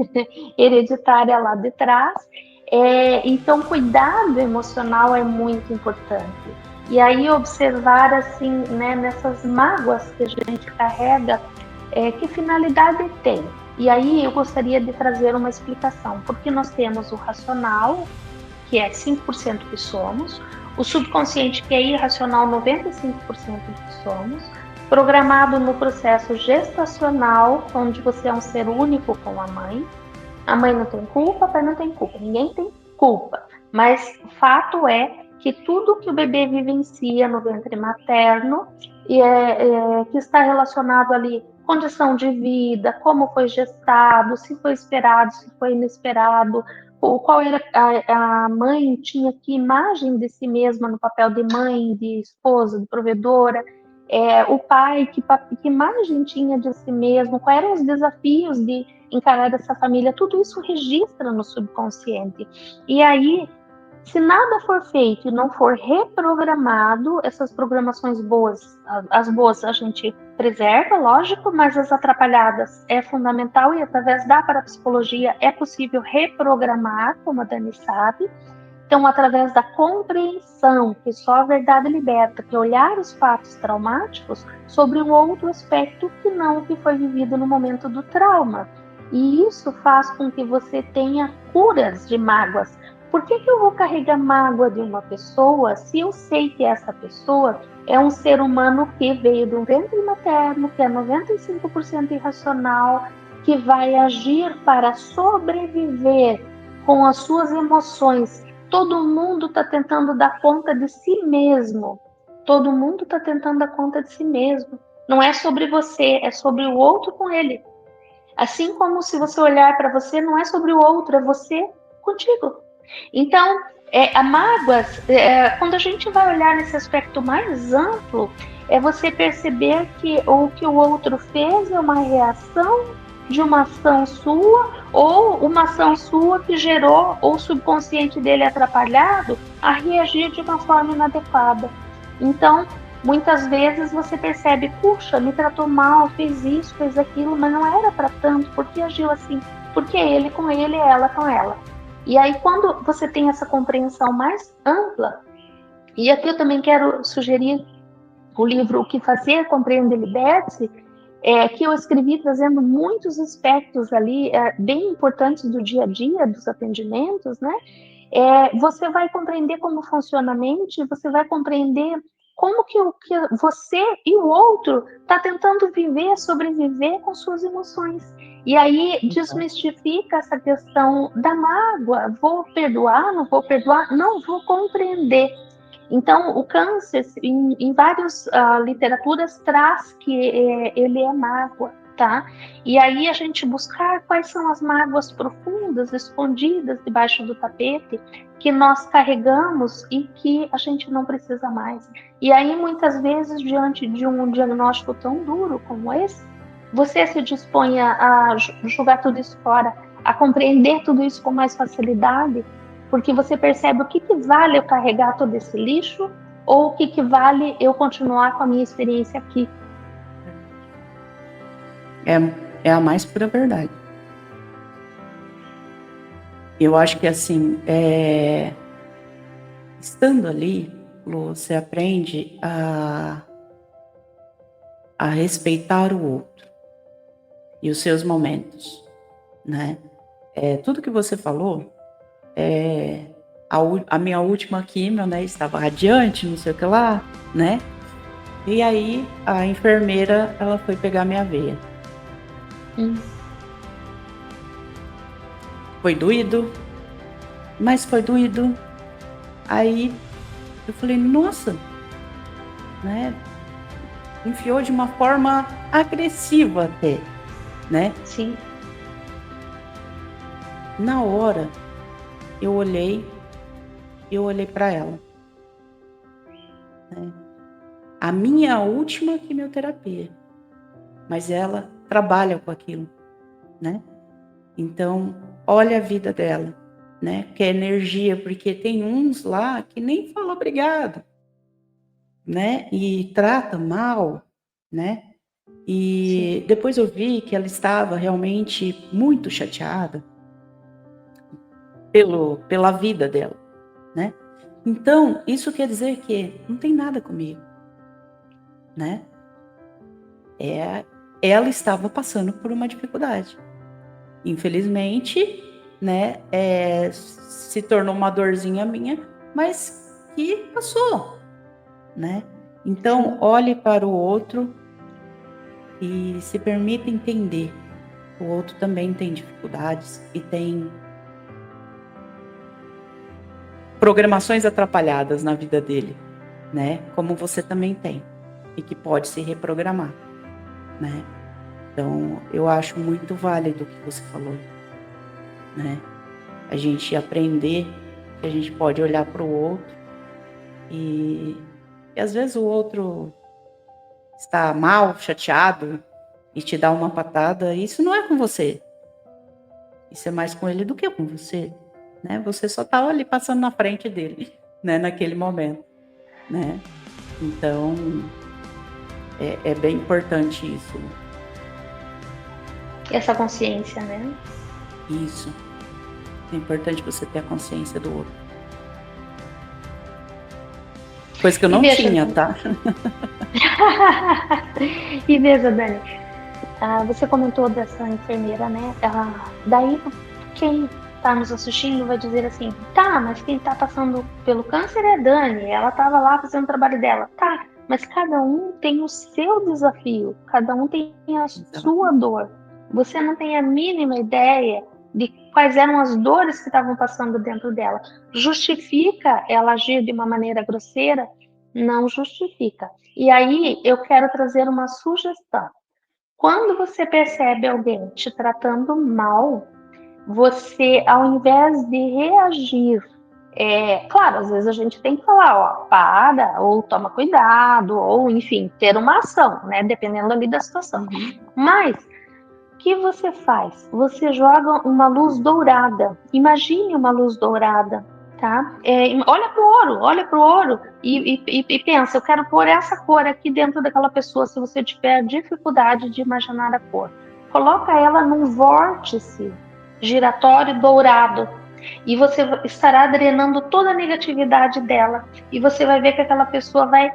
hereditária lá de trás. Então, cuidado emocional é muito importante. E aí observar assim, né, nessas mágoas que a gente carrega, que finalidade tem? E aí eu gostaria de trazer uma explicação, porque nós temos o racional, que é 5% que somos, o subconsciente, que é irracional, 95% do que somos, programado no processo gestacional, onde você é um ser único com a mãe não tem culpa, o pai não tem culpa, ninguém tem culpa, mas o fato é que tudo que o bebê vivencia no ventre materno que está relacionado ali, condição de vida, como foi gestado, se foi esperado, se foi inesperado, qual era a mãe tinha que imagem de si mesma no papel de mãe, de esposa, de provedora, o pai que imagem tinha de si mesmo, quais eram os desafios de encarar essa família, tudo isso registra no subconsciente. E aí Se nada for feito e não for reprogramado, essas programações boas, as boas a gente preserva, lógico, mas as atrapalhadas é fundamental e através da parapsicologia é possível reprogramar, como a Dani sabe. Então, através da compreensão, que só a verdade liberta, que é olhar os fatos traumáticos sobre um outro aspecto que não o que foi vivido no momento do trauma. E isso faz com que você tenha curas de mágoas. Por que eu vou carregar mágoa de uma pessoa se eu sei que essa pessoa é um ser humano que veio de um ventre materno, que é 95% irracional, que vai agir para sobreviver com as suas emoções. Todo mundo está tentando dar conta de si mesmo. Todo mundo está tentando dar conta de si mesmo. Não é sobre você, é sobre o outro com ele. Assim como se você olhar para você, não é sobre o outro, é você contigo. Então, a mágoa, quando a gente vai olhar nesse aspecto mais amplo, é você perceber que o que o outro fez é uma reação de uma ação sua, ou uma ação sua que gerou o subconsciente dele atrapalhado a reagir de uma forma inadequada. Então, muitas vezes você percebe, puxa, me tratou mal, fez isso, fez aquilo, mas não era para tanto, por que agiu assim? Porque ele com ele, ela com ela. E aí, quando você tem essa compreensão mais ampla, e aqui eu também quero sugerir o livro O que Fazer, Compreender, Liberte-se, que eu escrevi trazendo muitos aspectos ali bem importantes do dia a dia, dos atendimentos, né? Você vai compreender como funciona a mente, você vai compreender como que você e o outro está tentando viver, sobreviver com suas emoções. E aí desmistifica essa questão da mágoa. Vou perdoar, não vou perdoar? Não, vou compreender. Então, o câncer, em várias literaturas, traz que ele é mágoa, tá? E aí a gente buscar quais são as mágoas profundas, escondidas debaixo do tapete, que nós carregamos e que a gente não precisa mais. E aí, muitas vezes, diante de um diagnóstico tão duro como esse, você se dispõe a jogar tudo isso fora, a compreender tudo isso com mais facilidade, porque você percebe o que vale eu carregar todo esse lixo ou o que vale eu continuar com a minha experiência aqui. É a mais pura verdade. Eu acho que assim, estando ali, Lu, você aprende a respeitar o outro e os seus momentos, né? Tudo que você falou, a minha última quimio, né, estava radiante, não sei o que lá, né? E aí a enfermeira, ela foi pegar minha veia. Foi doído, mas foi doído. Aí eu falei, nossa, né? Enfiou de uma forma agressiva até, né? Sim. Na hora, eu olhei para ela. Né? A minha última quimioterapia, mas ela trabalha com aquilo, né? Então, olha a vida dela, né? Que é energia, porque tem uns lá que nem falam obrigado, né? E trata mal, né? E depois eu vi que ela estava realmente muito chateada pela vida dela, né? Então, isso quer dizer que não tem nada comigo, né? Ela estava passando por uma dificuldade. Infelizmente, né? Se tornou uma dorzinha minha, mas que passou, né? Então, olhe para o outro e se permita entender. O outro também tem dificuldades e tem programações atrapalhadas na vida dele, né? Como você também tem e que pode se reprogramar, né? Então, eu acho muito válido o que você falou, né? A gente aprender que a gente pode olhar para o outro e às vezes o outro está mal, chateado e te dá uma patada, isso não é com você. Isso é mais com ele do que com você, né? Você só estava ali passando na frente dele, né? Naquele momento, né? Então, é bem importante isso. Essa consciência, né? Isso. É importante você ter a consciência do outro. Coisa que eu E não veja, tinha, tá? e veja, Dani, você comentou dessa enfermeira, né? Daí quem está nos assistindo vai dizer assim, tá, mas quem está passando pelo câncer é a Dani, ela estava lá fazendo o trabalho dela. Tá, mas cada um tem o seu desafio, cada um tem a sua dor. Você não tem a mínima ideia de quais eram as dores que estavam passando dentro dela. Justifica ela agir de uma maneira grosseira? Não justifica. E aí eu quero trazer uma sugestão. Quando você percebe alguém te tratando mal, você, ao invés de reagir, claro, às vezes a gente tem que falar, ó, para, ou toma cuidado, ou enfim, ter uma ação, né? Dependendo ali da situação. Mas o que você faz? Você joga uma luz dourada. Imagine uma luz dourada, tá? Olha pro ouro e pensa, eu quero pôr essa cor aqui dentro daquela pessoa. Se você tiver dificuldade de imaginar a cor, coloca ela num vórtice giratório dourado e você estará drenando toda a negatividade dela e você vai ver que aquela pessoa vai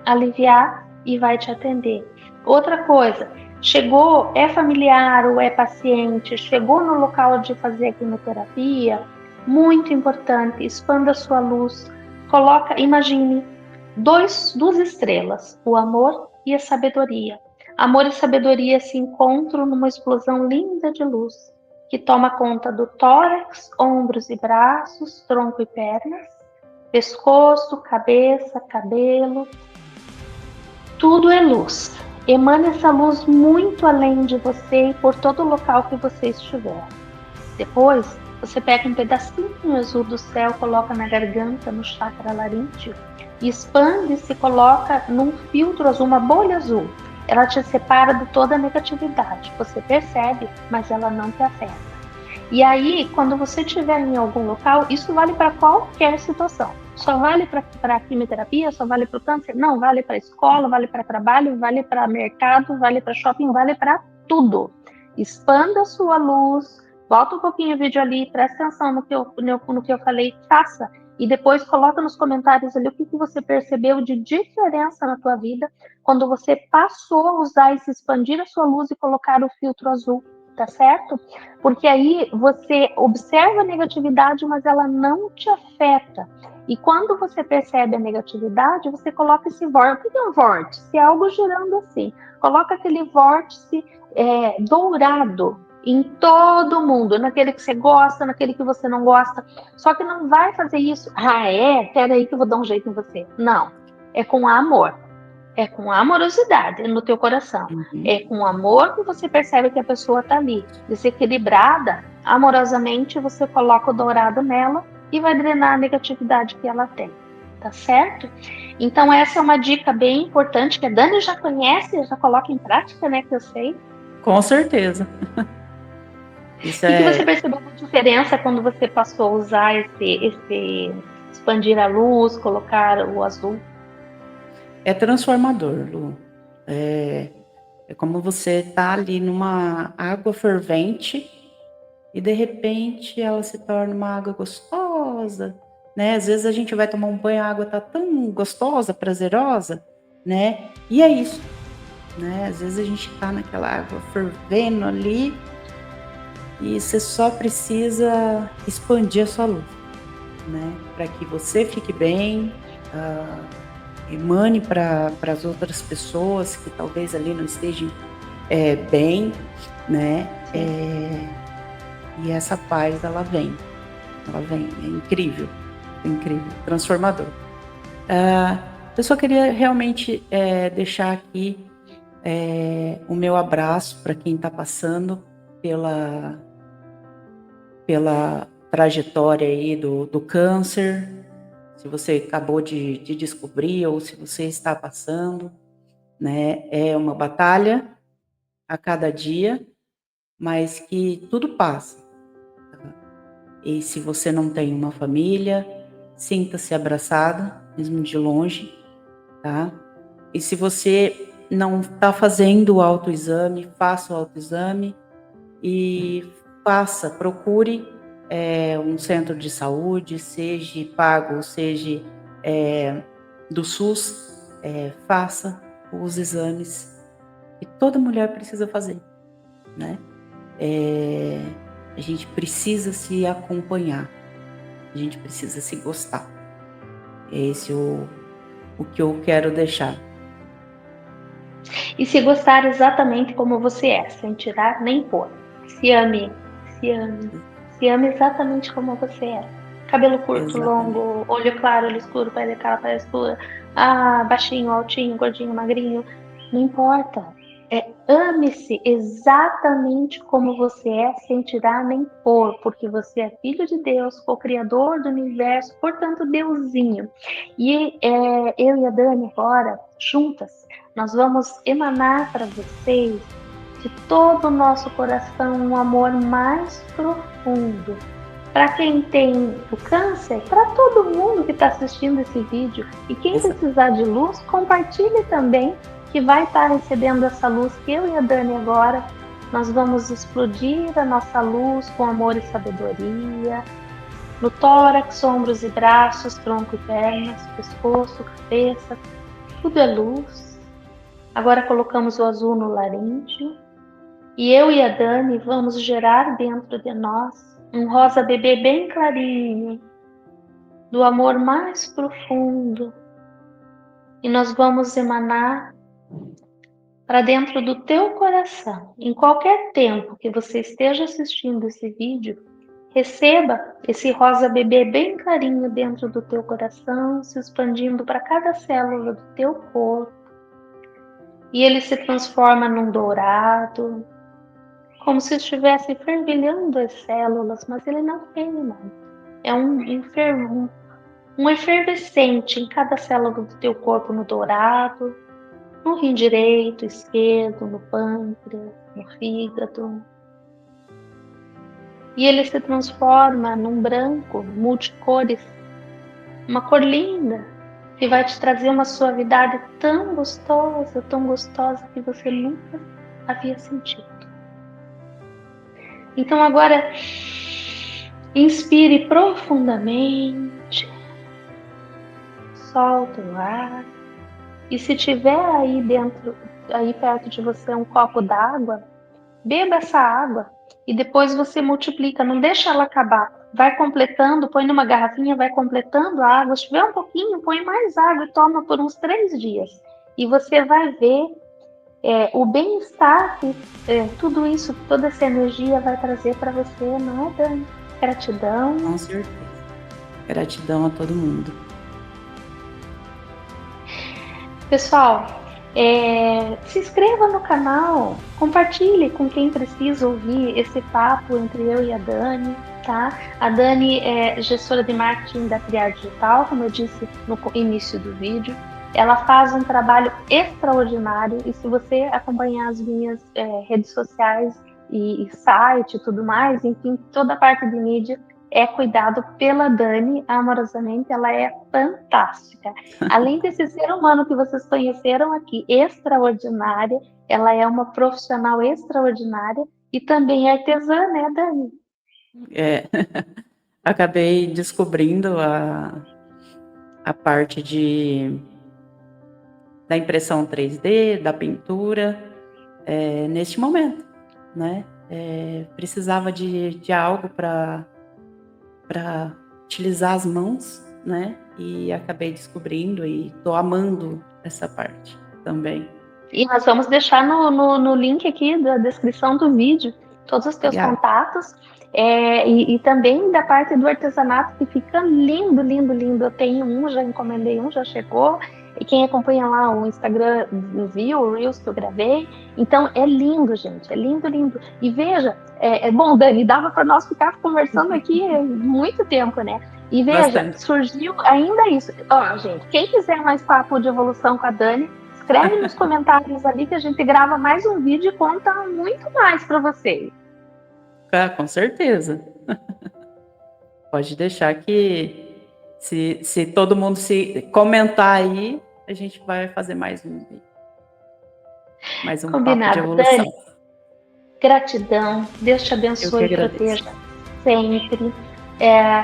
aliviar e vai te atender. Outra coisa, chegou, é familiar ou é paciente, chegou no local de fazer a quimioterapia, muito importante, expanda sua luz, imagine duas estrelas, o amor e a sabedoria. Amor e sabedoria se encontram numa explosão linda de luz, que toma conta do tórax, ombros e braços, tronco e pernas, pescoço, cabeça, cabelo, tudo é luz. Emane essa luz muito além de você e por todo o local que você estiver. Depois, você pega um pedacinho azul do céu, coloca na garganta, no chakra laríngeo, e expande e se coloca num filtro azul, uma bolha azul. Ela te separa de toda a negatividade. Você percebe, mas ela não te afeta. E aí, quando você estiver em algum local, isso vale para qualquer situação. Só vale para a quimioterapia, só vale para o câncer? Não, vale para escola, vale para trabalho, vale para mercado, vale para shopping, vale para tudo. Expanda a sua luz, volta um pouquinho o vídeo ali, presta atenção no que eu falei, faça. E depois coloca nos comentários ali o que você percebeu de diferença na tua vida quando você passou a usar e se expandir a sua luz e colocar o filtro azul, tá certo? Porque aí você observa a negatividade, mas ela não te afeta. E quando você percebe a negatividade, você coloca esse vórtice. O que é um vórtice? É algo girando assim. Coloca aquele vórtice dourado em todo mundo, naquele que você gosta, naquele que você não gosta. Só que não vai fazer isso. Peraí que eu vou dar um jeito em você. Não. É com amor. É com amorosidade no teu coração. É com amor que você percebe que a pessoa está ali, desequilibrada. Amorosamente você coloca o dourado nela e vai drenar a negatividade que ela tem. Tá certo? Então essa é uma dica bem importante que a Dani já conhece, já coloca em prática, né? Que eu sei. Com certeza. Isso E que você é percebeu a diferença quando você passou a usar esse expandir a luz, colocar o azul? transformador, Lu. É como você tá ali numa água fervente e de repente ela se torna uma água gostosa, né? Às vezes a gente vai tomar um banho, a água tá tão gostosa, prazerosa, né? E é isso, né? Às vezes a gente tá naquela água fervendo ali e você só precisa expandir a sua luz, né? Para que você fique bem, emane para as outras pessoas que talvez ali não estejam bem, né? E essa paz ela vem, é incrível, transformador. Eu só queria realmente deixar aqui o meu abraço para quem está passando pela trajetória aí do câncer, se você acabou de descobrir ou se você está passando, né? É uma batalha a cada dia, mas que tudo passa. Tá? E se você não tem uma família, sinta-se abraçada, mesmo de longe, tá? E se você não está fazendo o autoexame, faça o autoexame e procure um centro de saúde, seja pago, seja do SUS, faça os exames que toda mulher precisa fazer, né? A gente precisa se acompanhar, a gente precisa se gostar. Esse é o que eu quero deixar. E se gostar exatamente como você é, sem tirar nem pôr. Se ame, se ame, se ame exatamente como você é. Cabelo curto, Exatamente. longo, olho claro, olho escuro, pele clara, pele escura, baixinho, altinho, gordinho, magrinho, não importa. Ame-se exatamente como você é, sem tirar nem pôr, porque você é filho de Deus, co-criador do universo, portanto, Deusinho. E eu e a Dani agora, juntas, nós vamos emanar para vocês, de todo o nosso coração, um amor mais profundo. Para quem tem o câncer, para todo mundo que está assistindo esse vídeo. E quem precisar de luz, compartilhe também, que vai estar recebendo essa luz que eu e a Dani agora. Nós vamos explodir a nossa luz com amor e sabedoria. No tórax, ombros e braços, tronco e pernas, pescoço, cabeça, tudo é luz. Agora colocamos o azul no laríngeo. E eu e a Dani vamos gerar dentro de nós um rosa bebê bem clarinho, do amor mais profundo. E nós vamos emanar para dentro do teu coração. Em qualquer tempo que você esteja assistindo esse vídeo, receba esse rosa bebê bem clarinho dentro do teu coração, se expandindo para cada célula do teu corpo. E ele se transforma num dourado, como se estivesse fervilhando as células, mas ele não queima. É um efervescente em cada célula do teu corpo, no dourado, no rim direito, esquerdo, no pâncreas, no fígado. E ele se transforma num branco multicores, uma cor linda, que vai te trazer uma suavidade tão gostosa que você nunca havia sentido. Então agora, inspire profundamente, solta o ar, e se tiver aí perto de você um copo d'água, beba essa água e depois você multiplica, não deixa ela acabar. Vai completando, põe numa garrafinha, vai completando a água. Se tiver um pouquinho, põe mais água e toma por uns 3 dias. E você vai ver o bem-estar que tudo isso, toda essa energia vai trazer para você, não é, Dani? Gratidão. Com certeza. Gratidão a todo mundo. Pessoal, se inscreva no canal, compartilhe com quem precisa ouvir esse papo entre eu e a Dani, tá? A Dani é gestora de marketing da Criar Digital, como eu disse no início do vídeo. Ela faz um trabalho extraordinário e se você acompanhar as minhas redes sociais e site e tudo mais, enfim, toda a parte de mídia é cuidado pela Dani amorosamente, ela é fantástica. Além desse ser humano que vocês conheceram aqui, extraordinária, ela é uma profissional extraordinária e também artesã, né, Dani? Acabei descobrindo a parte da impressão 3D, da pintura, neste momento, né? Precisava de algo para utilizar as mãos, né? E acabei descobrindo e tô amando essa parte também. E nós vamos deixar no link aqui da descrição do vídeo todos os teus Obrigada. contatos e também da parte do artesanato que fica lindo, lindo, lindo. Eu tenho um, já encomendei um, já chegou. E quem acompanha lá o Instagram viu o Reels que eu gravei. Então é lindo, gente, é lindo, lindo. E veja, bom, Dani, dava para nós ficar conversando aqui muito tempo, né? E veja, Bastante. surgiu ainda isso. Ó, gente, quem quiser mais papo de evolução com a Dani, escreve nos comentários ali que a gente grava mais um vídeo e conta muito mais para vocês. Com certeza. Pode deixar que se todo mundo se comentar aí, a gente vai fazer mais um papo de Combinado. evolução. Dani, gratidão. Deus te Eu que abençoe e agradeço. proteja sempre.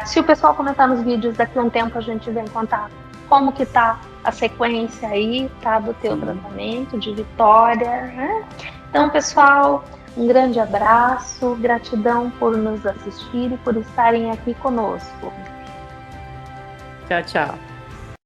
Se o pessoal comentar nos vídeos, daqui a um tempo a gente vem contar como que tá a sequência aí, tá, do teu tratamento, de Vitória, né? Então, pessoal, um grande abraço, gratidão por nos assistir e por estarem aqui conosco. Tchau, tchau.